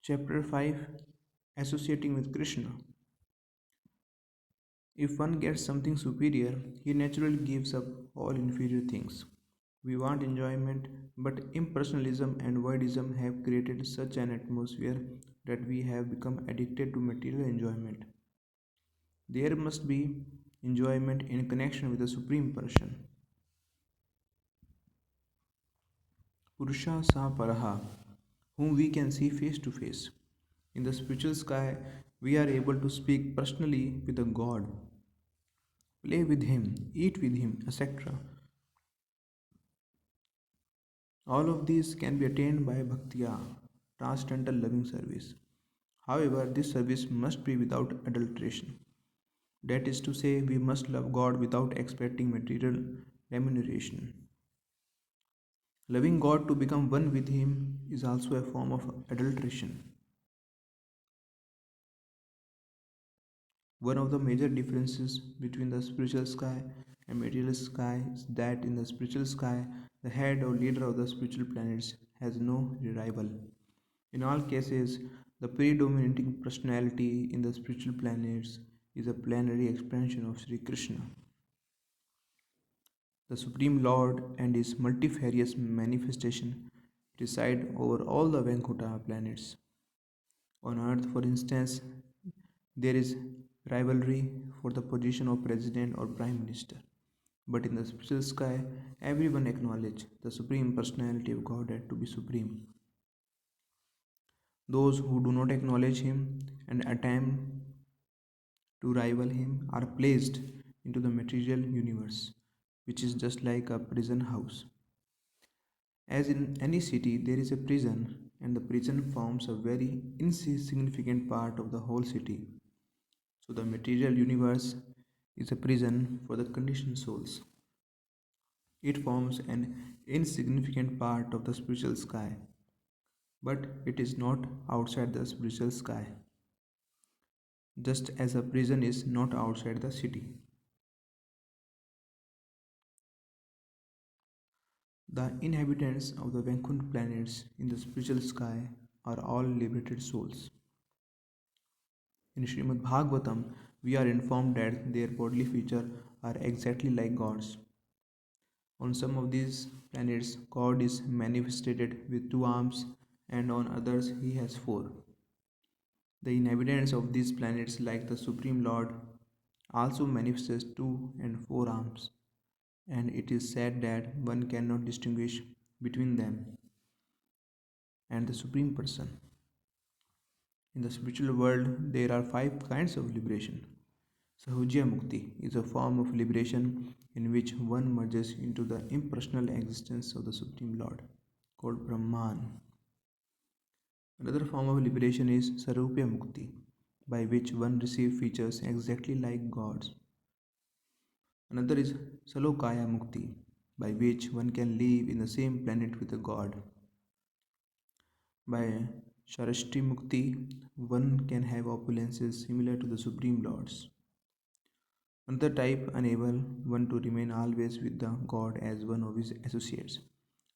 Chapter 5, Associating with Krishna. If one gets something superior, he naturally gives up all inferior things. We want enjoyment, but impersonalism and voidism have created such an atmosphere that we have become addicted to material enjoyment. There must be enjoyment in connection with the Supreme Person. Purusha Sa Paraha, whom we can see face to face. In the spiritual sky, we are able to speak personally with a God, play with Him, eat with Him, etc. All of these can be attained by bhaktiya, transcendental loving service. However, this service must be without adulteration. That is to say, we must love God without expecting material remuneration. Loving God to become one with Him is also a form of adulteration. One of the major differences between the spiritual sky and material sky is that in the spiritual sky, the head or leader of the spiritual planets has no rival. In all cases, the predominating personality in the spiritual planets is a plenary expansion of Sri Krishna, the Supreme Lord, and his multifarious manifestation reside over all the Vaikuntha planets. On Earth, for instance, there is rivalry for the position of president or prime minister. But in the spiritual sky, everyone acknowledges the Supreme Personality of Godhead to be supreme. Those who do not acknowledge him and attempt to rival him are placed into the material universe, which is just like a prison house. As in any city, there is a prison, and the prison forms a very insignificant part of the whole city. So, the material universe is a prison for the conditioned souls. It forms an insignificant part of the spiritual sky, but it is not outside the spiritual sky, just as a prison is not outside the city. The inhabitants of the Vaikuntha planets in the spiritual sky are all liberated souls. In Srimad Bhagavatam, we are informed that their bodily features are exactly like God's. On some of these planets, God is manifested with two arms, and on others, he has four. The inhabitants of these planets, like the Supreme Lord, also manifest two and four arms, and it is said that one cannot distinguish between them and the Supreme Person. In the spiritual world, there are five kinds of liberation. Sahujya Mukti is a form of liberation in which one merges into the impersonal existence of the Supreme Lord, called Brahman. Another form of liberation is Sarupya Mukti, by which one receives features exactly like God's. Another is Salokaya Mukti, by which one can live in the same planet with a God. By Sharashti Mukti, one can have opulences similar to the Supreme Lord's. Another type enable one to remain always with the God as one of his associates,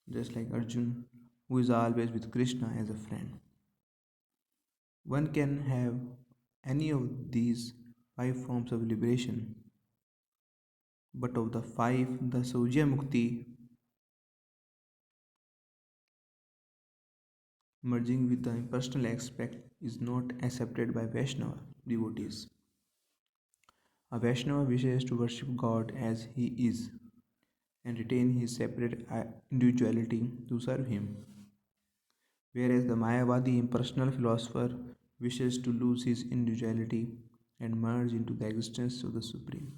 just like Arjun, who is always with Krishna as a friend. One can have any of these five forms of liberation, but of the five, the Saujya Mukti, merging with the impersonal aspect, is not accepted by Vaishnava devotees. A Vaishnava wishes to worship God as he is and retain his separate individuality to serve him, whereas the Mayavadi impersonal philosopher wishes to lose his individuality and merge into the existence of the Supreme.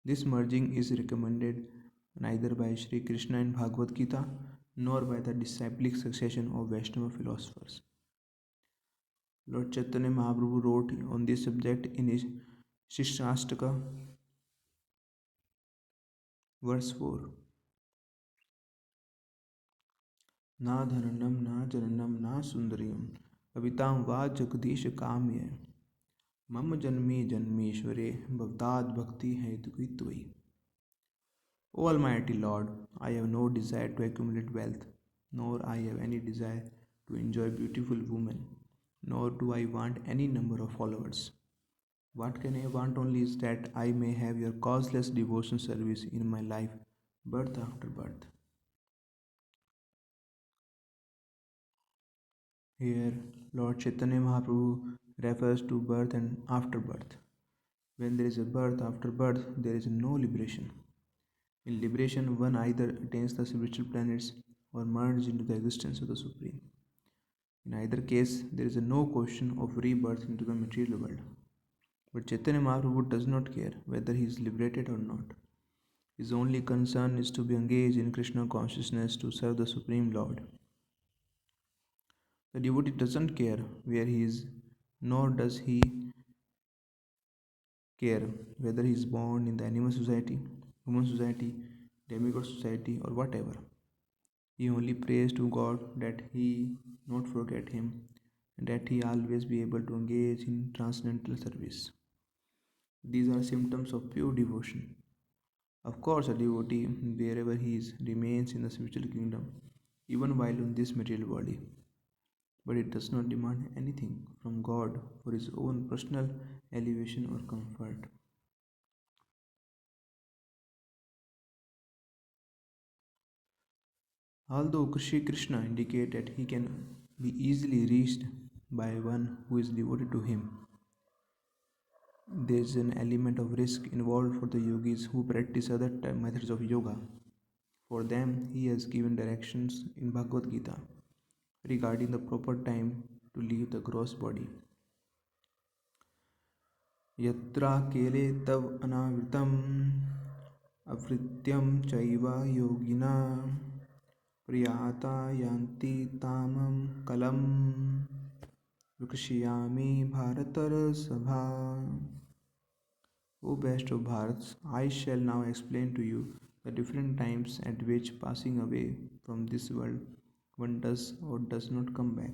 This merging is recommended neither by Sri Krishna in Bhagavad Gita nor by the disciplic succession of Vaishnava philosophers. Lord Chaitanya Mahaprabhu wrote on this subject in his Shikshastaka, verse 4. ना धननम ना जननम ना सुंदरियम कवितां वा जगदीश काम्य मम जन्मे जन्मेश्वरे भवताद भक्ति है त्वयि. O Almighty Lord, I have no desire to accumulate wealth, nor I have any desire to enjoy beautiful women, nor do I want any number of followers. What can I want only is that I may have your causeless devotion service in my life, birth after birth. Here, Lord Chaitanya Mahaprabhu refers to birth and after birth. When there is a birth after birth, there is no liberation. In liberation, one either attains the spiritual planets or merges into the existence of the Supreme. In either case, there is no question of rebirth into the material world. But Chaitanya Mahaprabhu does not care whether he is liberated or not. His only concern is to be engaged in Krishna consciousness to serve the Supreme Lord. The devotee doesn't care where he is, nor does he care whether he is born in the animal society, human society, demigod society, or whatever. He only prays to God that he not forget him and that he always be able to engage in transcendental service. These are symptoms of pure devotion. Of course, a devotee, wherever he is, remains in the spiritual kingdom, even while in this material body. But it does not demand anything from God for his own personal elevation or comfort. Although Shri Krishna indicates that he can be easily reached by one who is devoted to him, there is an element of risk involved for the yogis who practice other methods of yoga. For them, he has given directions in Bhagavad Gita regarding the proper time to leave the gross body. Yatra kele tav anavritam avrityam chaiva yogina priyata yanti tamam kalam vikshayami bharatar sabha. O best of Bharats, I shall now explain to you the different times at which passing away from this world one does or does not come back.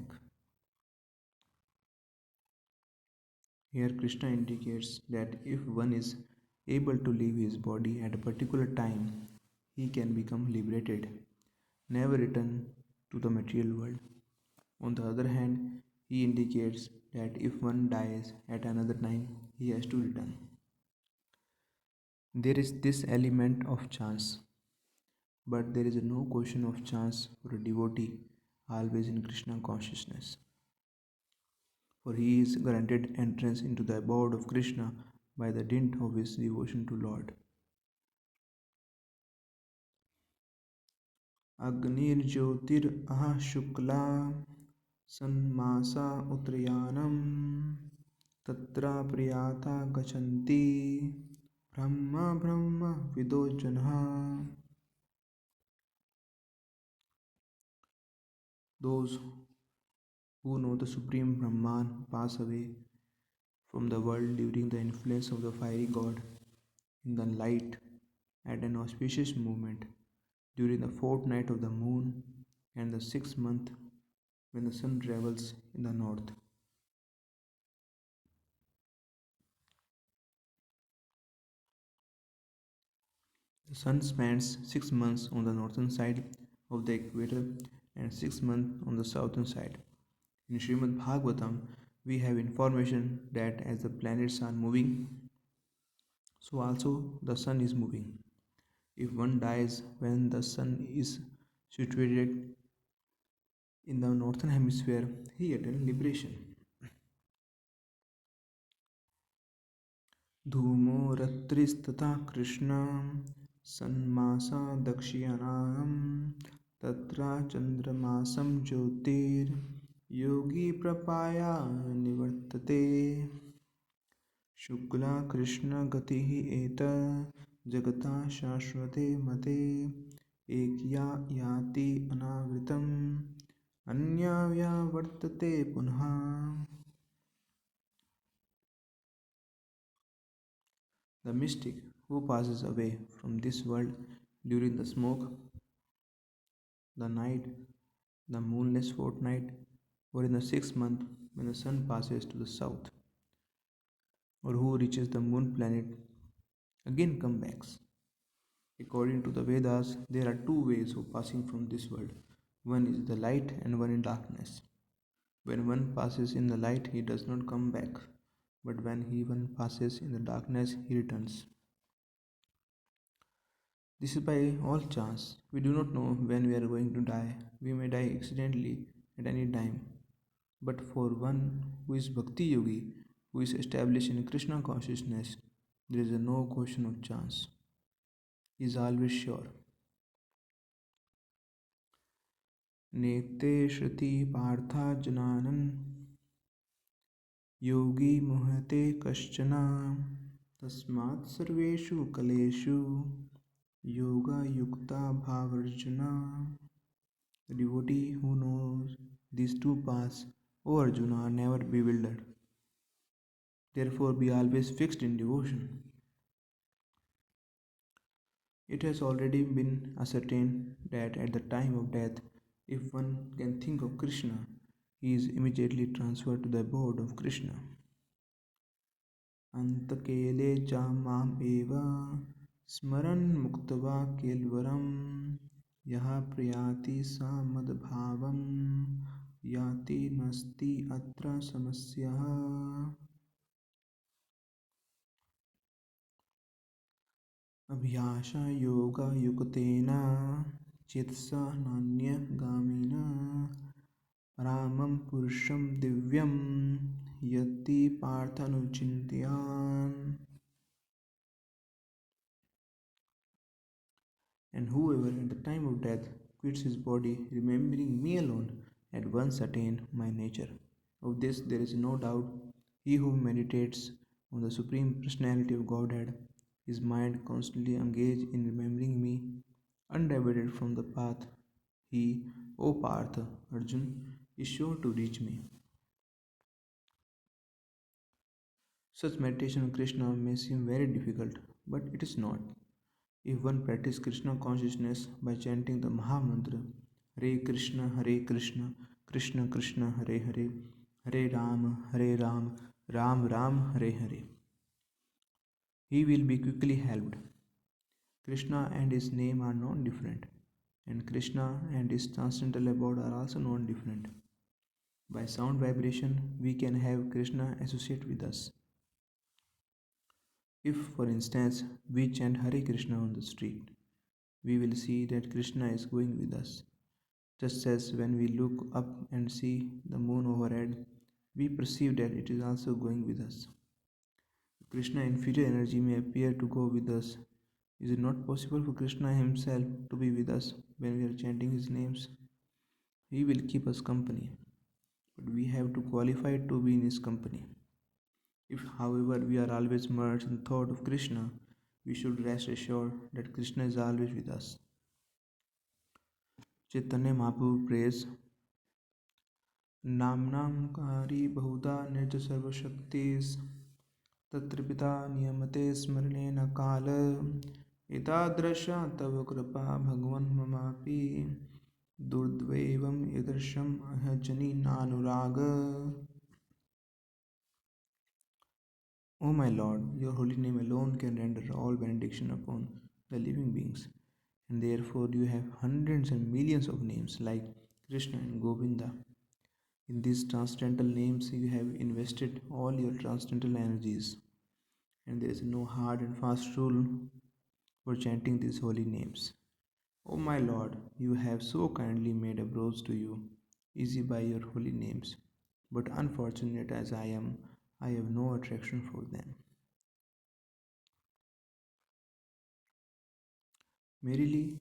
Here Krishna indicates that if one is able to leave his body at a particular time, he can become liberated, never return to the material world. On the other hand, he indicates that if one dies at another time, he has to return. There is this element of chance, but there is no question of chance for a devotee always in Krishna consciousness. For he is granted entrance into the abode of Krishna by the dint of his devotion to Lord. Agnir aha shukla sanmasa utrayanam tatra priyata gachanti brahma vido janha. Those who know the Supreme Brahman pass away from the world during the influence of the fiery god in the light at an auspicious moment during the fortnight of the moon and the 6th month when the sun travels in the north. The sun spends 6 months on the northern side of the equator and 6 months on the southern side. In Srimad Bhagavatam, we have information that as the planets are moving, so also the sun is moving. If one dies when the sun is situated in the northern hemisphere, he attains liberation. धूमो रत्रिस्तथा Krishna सन्मासा दक्ष्यनाहं तत्र चन्द्रमासं ज्योतिर्योगी प्रपाया निवर्तते शुक्ला कृष्ण गतिः एत जगता शाश्वते मते एकया याति अनावृतम् अन्या वर्तते पुनः. The mystic who passes away from this world during the smoke, the night, the moonless fortnight, or in the 6th month when the sun passes to the south, or who reaches the moon planet, again comes back. According to the Vedas, there are two ways of passing from this world. One is the light and one in darkness. When one passes in the light, he does not come back, but when he one passes in the darkness, he returns. This is by all chance. We do not know when we are going to die. We may die accidentally at any time. But for one who is Bhakti Yogi, who is established in Krishna consciousness, there is no question of chance. He is always sure. नेते श्रुति पार्थार्जुनानन् योगी मुहते कश्चन तस्मात् सर्वेषु कलेषु योगयुक्ता bhavarjuna. The devotee who knows these two paths, O Arjuna, are never bewildered. Therefore, be always fixed in devotion. It has already been ascertained that at the time of death, if one can think of Krishna, he is immediately transferred to the abode of Krishna. Antakele cha mam eva smaran muktava kelvaram yaha priyati sa madbhavam yati nasti atra samasyaha. अभ्यासा योगयुक्तेन चेतसा नान्यगामिना रामं पुरुषं दिव्यं यति पार्थानुचिन्तयान्. And whoever at the time of death quits his body, remembering me alone, at once attain my nature. Of this there is no doubt. He who meditates on the Supreme Personality of Godhead, his mind constantly engaged in remembering me, undivided from the path, he, O Partha, Arjun, is sure to reach me. Such meditation on Krishna may seem very difficult, but it is not. If one practices Krishna consciousness by chanting the Maha Mantra, Hare Krishna, Krishna Krishna, Hare Hare, Hare Ram, Ram Ram, Hare Hare, he will be quickly helped. Krishna and his name are non different, and Krishna and his transcendental abode are also non different. By sound vibration, we can have Krishna associate with us. If, for instance, we chant Hare Krishna on the street, we will see that Krishna is going with us. Just as when we look up and see the moon overhead, we perceive that it is also going with us. Krishna inferior energy may appear to go with us. Is it not possible for Krishna himself to be with us when we are chanting his names? He will keep us company, but we have to qualify to be in his company. If, however, we are always merged in the thought of Krishna, we should rest assured that Krishna is always with us. Chaitanya Mahaprabhu prays, Namnam Kari Bahuda Nirja Sarvashaktis Tatra Pita Niyamate Smarane Kala Itadrasha Tava Kripa Bhagwan Mamapi Durdvevam Idarsham Ahajani Nanuraga. O my Lord, your holy name alone can render all benediction upon the living beings, and therefore you have hundreds and millions of names like Krishna and Govinda. In these transcendental names, you have invested all your transcendental energies, and there is no hard and fast rule for chanting these holy names. O my Lord, you have so kindly made approach to you easy by your holy names, but unfortunate as I am, I have no attraction for them. Merely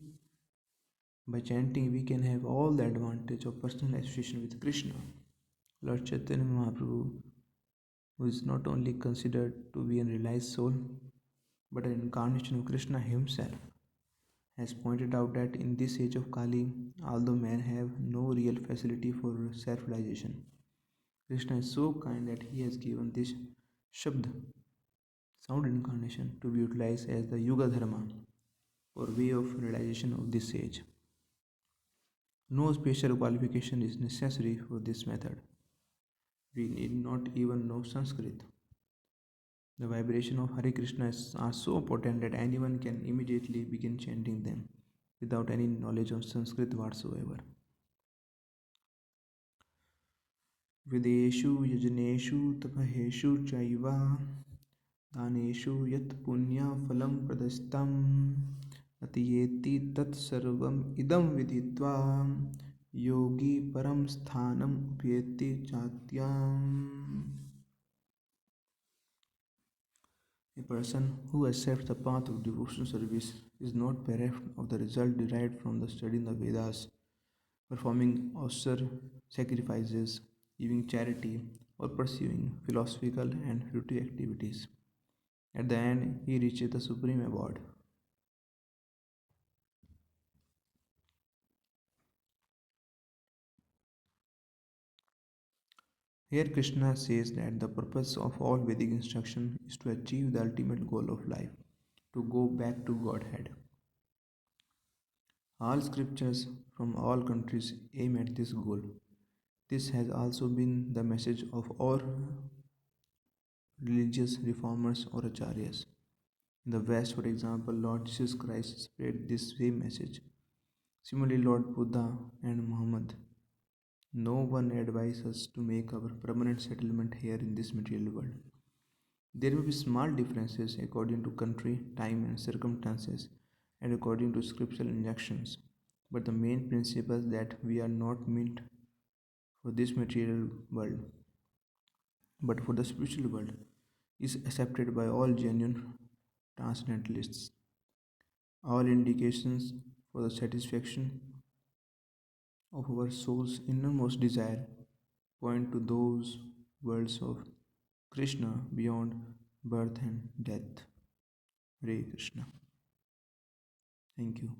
by chanting, we can have all the advantage of personal association with Krishna. Lord Chaitanya Mahaprabhu, who is not only considered to be a realized soul, but an incarnation of Krishna himself, has pointed out that in this age of Kali, although men have no real facility for self-realization, Krishna is so kind that he has given this Shabd, sound incarnation, to be utilized as the Yuga Dharma, or way of realization of this age. No special qualification is necessary for this method. We need not even know Sanskrit. The vibration of Hare Krishna are so potent that anyone can immediately begin chanting them without any knowledge of Sanskrit whatsoever. विदेषु यजनेषु तपहेषु चैव दानेषु यत् पुण्यफलं प्रदस्तं अतीयेति तत्सर्वम् इदं विदित्वा योगी परं स्थानम् उपैति चात्याम्. A person who accepts the path of devotional service is not bereft of the result derived from the study in the Vedas, performing austere sacrifices, giving charity, or pursuing philosophical and fruitive activities. At the end, he reaches the supreme abode. Here, Krishna says that the purpose of all Vedic instruction is to achieve the ultimate goal of life, to go back to Godhead. All scriptures from all countries aim at this goal. This has also been the message of all religious reformers or acharyas. In the West, for example, Lord Jesus Christ spread this same message. Similarly, Lord Buddha and Muhammad. No one advises us to make our permanent settlement here in this material world. There may be small differences according to country, time, and circumstances, and according to scriptural injunctions. But the main principle that we are not meant for this material world, but for the spiritual world, is accepted by all genuine transcendentalists. All indications for the satisfaction of our soul's innermost desire point to those worlds of Krishna beyond birth and death. Hare Krishna. Thank you.